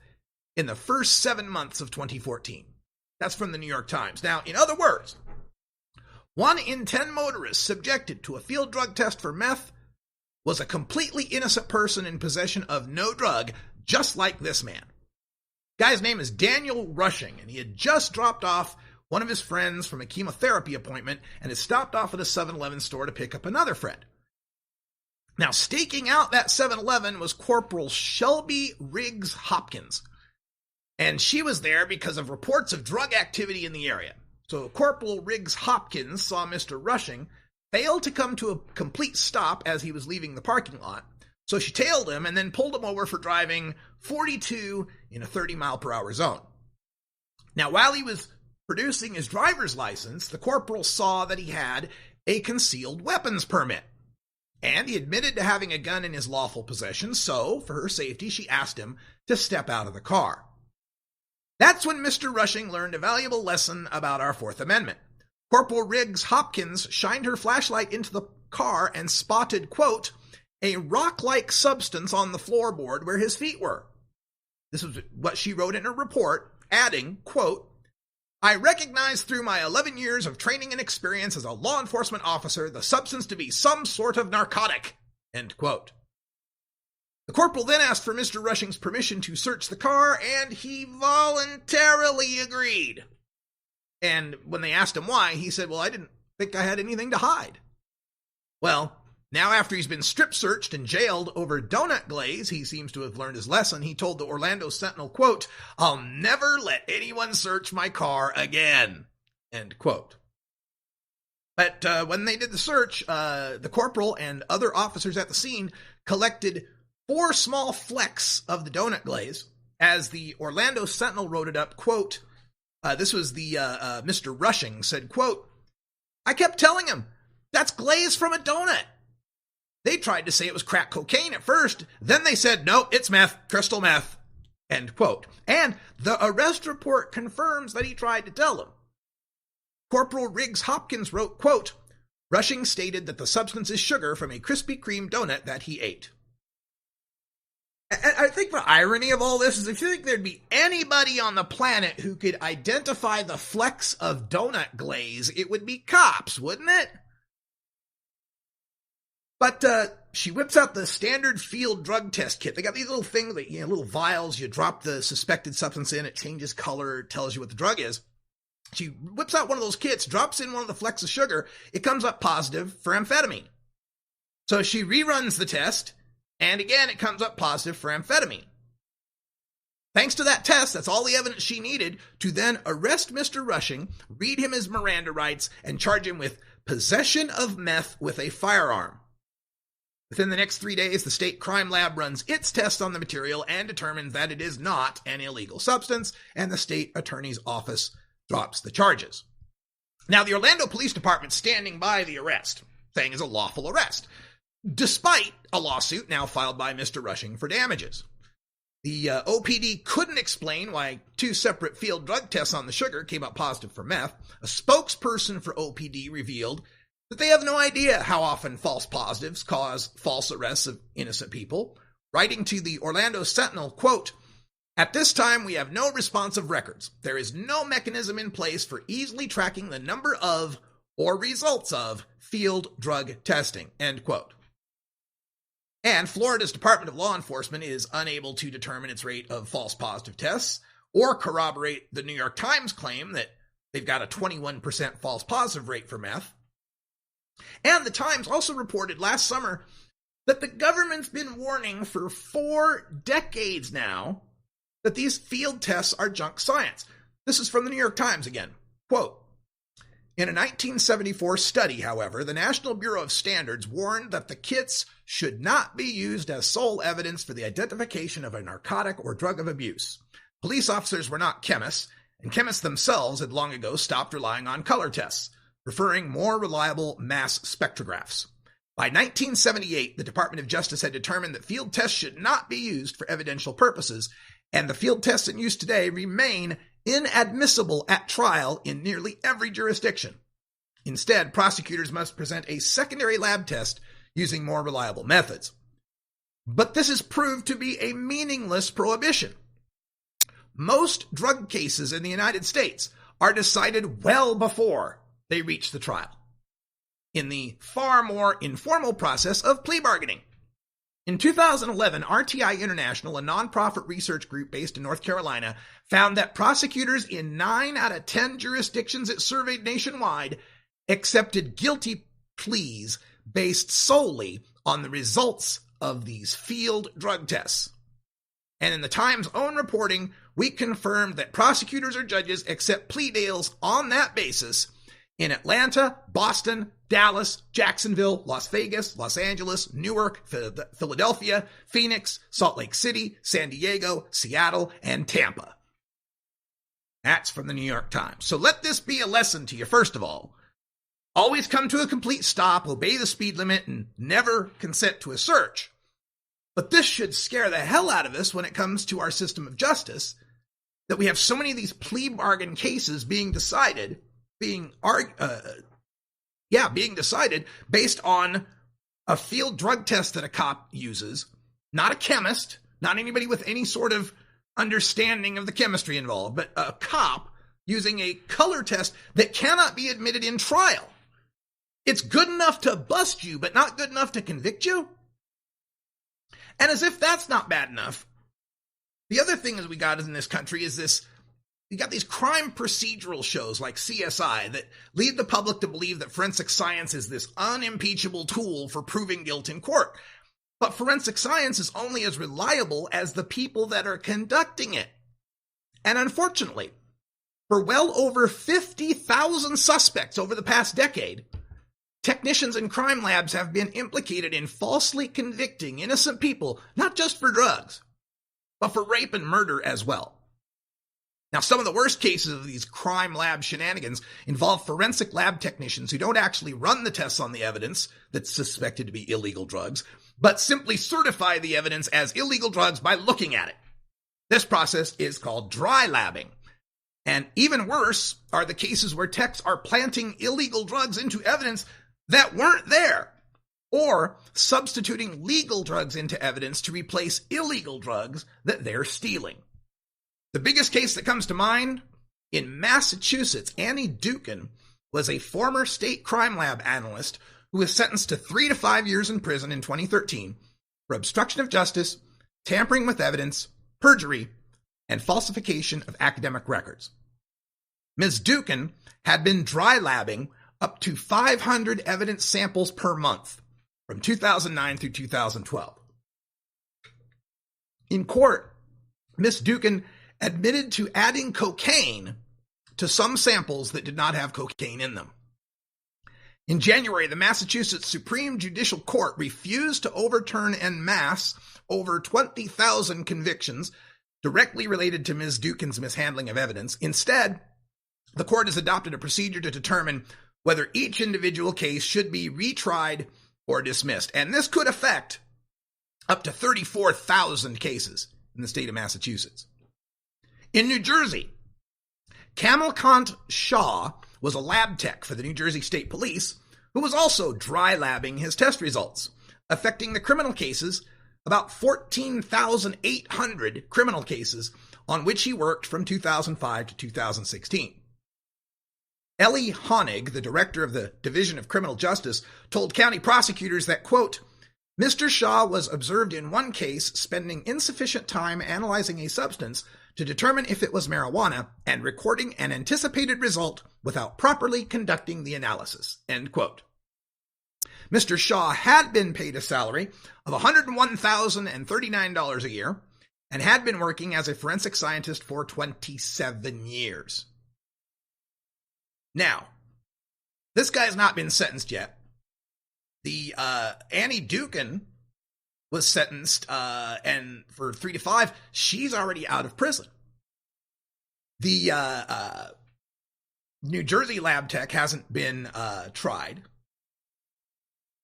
[SPEAKER 5] in the first 7 months of 2014. That's from the New York Times. Now, in other words, 1 in 10 motorists subjected to a field drug test for meth was a completely innocent person in possession of no drug, just like this man. Guy's name is Daniel Rushing, and he had just dropped off one of his friends from a chemotherapy appointment and had stopped off at a 7-Eleven store to pick up another friend. Now, staking out that 7-Eleven was Corporal Shelby Riggs Hopkins, and she was there because of reports of drug activity in the area. So Corporal Riggs Hopkins saw Mr. Rushing fail to come to a complete stop as he was leaving the parking lot. So she tailed him and then pulled him over for driving 42 in a 30-mile-per-hour zone. Now, while he was producing his driver's license, the corporal saw that he had a concealed weapons permit. And he admitted to having a gun in his lawful possession, so, for her safety, she asked him to step out of the car. That's when Mr. Rushing learned a valuable lesson about our Fourth Amendment. Corporal Riggs Hopkins shined her flashlight into the car and spotted, quote, a rock-like substance on the floorboard where his feet were. This was what she wrote in her report, adding, quote, I recognize through my 11 years of training and experience as a law enforcement officer the substance to be some sort of narcotic, end quote. The corporal then asked for Mr. Rushing's permission to search the car, and he voluntarily agreed. And when they asked him why, he said, well, I didn't think I had anything to hide. Well, now after he's been strip-searched and jailed over donut glaze, he seems to have learned his lesson. He told the Orlando Sentinel, quote, I'll never let anyone search my car again, end quote. But when they did the search, the corporal and other officers at the scene collected 4 small flecks of the donut glaze. As the Orlando Sentinel wrote it up, quote, this was the Mr. Rushing said, quote, I kept telling him, that's glaze from a donut. They tried to say it was crack cocaine at first. Then they said, no, it's meth, crystal meth, end quote. And the arrest report confirms that he tried to tell them. Corporal Riggs Hopkins wrote, quote, Rushing stated that the substance is sugar from a Krispy Kreme donut that he ate. I think the irony of all this is if you think there'd be anybody on the planet who could identify the flecks of donut glaze, it would be cops, wouldn't it? But she whips out the standard field drug test kit. They got these little things, little vials. You drop the suspected substance in, it changes color, tells you what the drug is. She whips out one of those kits, drops in one of the flecks of sugar. It comes up positive for amphetamine. So she reruns the test, and again, it comes up positive for amphetamine. Thanks to that test, that's all the evidence she needed to then arrest Mr. Rushing, read him his Miranda rights, and charge him with possession of meth with a firearm. Within the next 3 days, the state crime lab runs its test on the material and determines that it is not an illegal substance, and the state attorney's office drops the charges. Now, the Orlando Police Department standing by the arrest, saying it's a lawful arrest, despite a lawsuit now filed by Mr. Rushing for damages. The OPD couldn't explain why 2 separate field drug tests on the sugar came up positive for meth. A spokesperson for OPD revealed that they have no idea how often false positives cause false arrests of innocent people, writing to the Orlando Sentinel, quote, at this time, we have no responsive records. There is no mechanism in place for easily tracking the number of or results of field drug testing, end quote. And Florida's Department of Law Enforcement is unable to determine its rate of false positive tests or corroborate the New York Times claim that they've got a 21% false positive rate for meth. And the Times also reported last summer that the government's been warning for 4 decades now that these field tests are junk science. This is from the New York Times again. Quote, in a 1974 study, however, the National Bureau of Standards warned that the kits should not be used as sole evidence for the identification of a narcotic or drug of abuse. Police officers were not chemists, and chemists themselves had long ago stopped relying on color tests, preferring more reliable mass spectrographs. By 1978, the Department of Justice had determined that field tests should not be used for evidential purposes, and the field tests in use today remain inadmissible at trial in nearly every jurisdiction. Instead, prosecutors must present a secondary lab test using more reliable methods. But this is proved to be a meaningless prohibition. Most drug cases in the United States are decided well before they reach the trial, in the far more informal process of plea bargaining. In 2011, RTI International, a nonprofit research group based in North Carolina, found that prosecutors in 9 out of 10 jurisdictions it surveyed nationwide accepted guilty pleas based solely on the results of these field drug tests. And in the Times' own reporting, we confirmed that prosecutors or judges accept plea deals on that basis in Atlanta, Boston, Dallas, Jacksonville, Las Vegas, Los Angeles, Newark, Philadelphia, Phoenix, Salt Lake City, San Diego, Seattle, and Tampa. That's from the New York Times. So let this be a lesson to you, first of all. Always come to a complete stop, obey the speed limit, and never consent to a search. But this should scare the hell out of us when it comes to our system of justice, that we have so many of these plea bargain cases being decided based on a field drug test that a cop uses, not a chemist, not anybody with any sort of understanding of the chemistry involved, but a cop using a color test that cannot be admitted in trial. It's good enough to bust you, but not good enough to convict you? And as if that's not bad enough, the other thing that we got in this country is this, you got these crime procedural shows like C.S.I. that lead the public to believe that forensic science is this unimpeachable tool for proving guilt in court. But forensic science is only as reliable as the people that are conducting it. And unfortunately, for well over 50,000 suspects over the past decade, technicians in crime labs have been implicated in falsely convicting innocent people, not just for drugs, but for rape and murder as well. Now, some of the worst cases of these crime lab shenanigans involve forensic lab technicians who don't actually run the tests on the evidence that's suspected to be illegal drugs, but simply certify the evidence as illegal drugs by looking at it. This process is called dry labbing. And even worse are the cases where techs are planting illegal drugs into evidence that weren't there, or substituting legal drugs into evidence to replace illegal drugs that they're stealing. The biggest case that comes to mind, in Massachusetts, Annie Dukin was a former state crime lab analyst who was sentenced to 3 to 5 years in prison in 2013 for obstruction of justice, tampering with evidence, perjury, and falsification of academic records. Ms. Dukin had been dry labbing up to 500 evidence samples per month from 2009 through 2012. In court, Ms. Dukin admitted to adding cocaine to some samples that did not have cocaine in them. In January, the Massachusetts Supreme Judicial Court refused to overturn en masse over 20,000 convictions directly related to Ms. Dukin's mishandling of evidence. Instead, the court has adopted a procedure to determine whether each individual case should be retried or dismissed. And this could affect up to 34,000 cases in the state of Massachusetts. In New Jersey, Kamalkant Shah was a lab tech for the New Jersey State Police who was also dry labbing his test results, affecting the criminal cases, about 14,800 criminal cases on which he worked from 2005 to 2016. Ellie Honig, the director of the Division of Criminal Justice, told county prosecutors that, quote, Mr. Shah was observed in one case spending insufficient time analyzing a substance to determine if it was marijuana and recording an anticipated result without properly conducting the analysis, end quote. Mr. Shah had been paid a salary of $101,039 a year and had been working as a forensic scientist for 27 years. Now, this guy's not been sentenced yet. The Annie Dukin was sentenced, and for 3 to 5, she's already out of prison. The New Jersey lab tech hasn't been tried.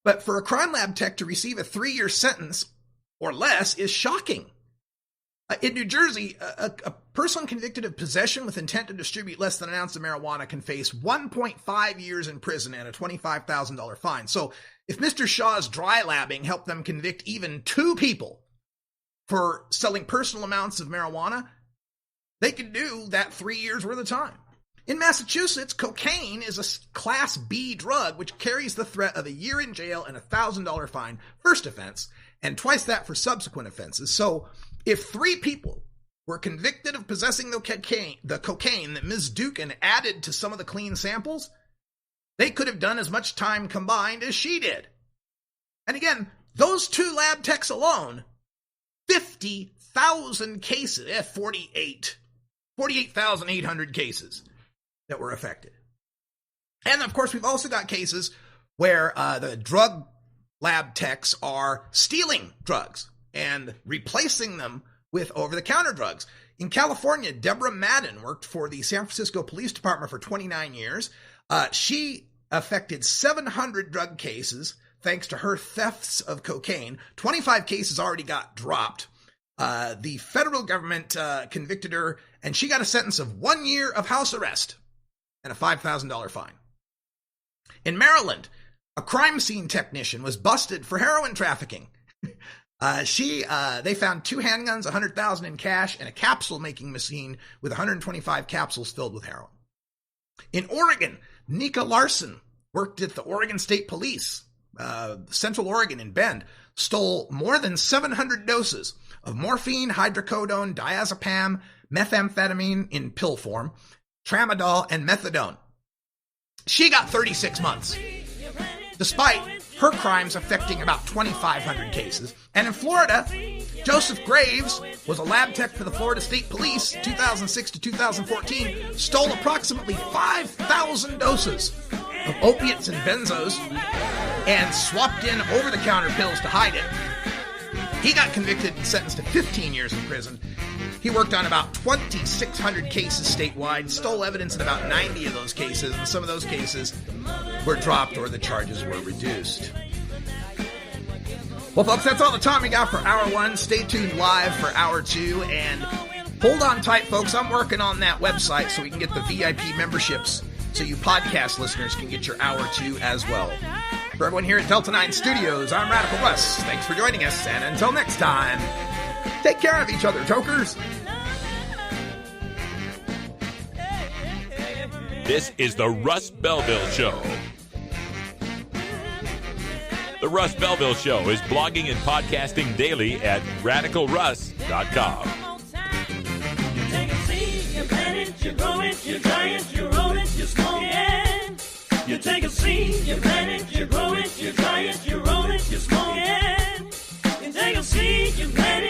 [SPEAKER 5] But for a crime lab tech to receive a 3-year sentence or less is shocking. In New Jersey, a person convicted of possession with intent to distribute less than an ounce of marijuana can face 1.5 years in prison and a $25,000 fine. So if Mr. Shaw's dry labbing helped them convict even 2 people for selling personal amounts of marijuana, they could do that 3 years worth of time. In Massachusetts, cocaine is a Class B drug, which carries the threat of a year in jail and a $1,000 fine, first offense, and twice that for subsequent offenses. So if 3 people were convicted of possessing the cocaine that Ms. Dukin added to some of the clean samples, they could have done as much time combined as she did. And again, those 2 lab techs alone, 50,000 cases, 48,800 cases that were affected. And of course, we've also got cases where the drug lab techs are stealing drugs and replacing them with over-the-counter drugs. In California, Deborah Madden worked for the San Francisco Police Department for 29 years. She affected 700 drug cases thanks to her thefts of cocaine. 25 cases already got dropped. The federal government convicted her, and she got a sentence of 1 year of house arrest and a $5,000 fine. In Maryland, a crime scene technician was busted for heroin trafficking. They found 2 handguns, $100,000 in cash, and a capsule-making machine with 125 capsules filled with heroin. In Oregon, Nika Larson worked at the Oregon State Police, Central Oregon in Bend, stole more than 700 doses of morphine, hydrocodone, diazepam, methamphetamine in pill form, tramadol, and methadone. She got 36 months, despite her crimes affecting about 2,500 cases. And in Florida, Joseph Graves was a lab tech for the Florida State Police, 2006 to 2014, stole approximately 5,000 doses of opiates and benzos and swapped in over-the-counter pills to hide it. He got convicted and sentenced to 15 years in prison. He worked on about 2,600 cases statewide, stole evidence in about 90 of those cases, and some of those cases were dropped or the charges were reduced. Well, folks, that's all the time we got for Hour 1. Stay tuned live for Hour 2, and hold on tight, folks. I'm working on that website so we can get the VIP memberships so you podcast listeners can get your Hour 2 as well. For everyone here at Delta 9 Studios, I'm Radical Russ. Thanks for joining us, and until next time, take care of each other, tokers.
[SPEAKER 2] This is the Russ Belville Show. The Russ Belville Show is blogging and podcasting daily at RadicalRuss.com.
[SPEAKER 1] You take a seed, you plant it, you grow it, you dry it, you roll it, you smoke it. You take a seed, you plant it, you grow it, you dry it, you roll it, you smoke it. You take a seed, you plant it.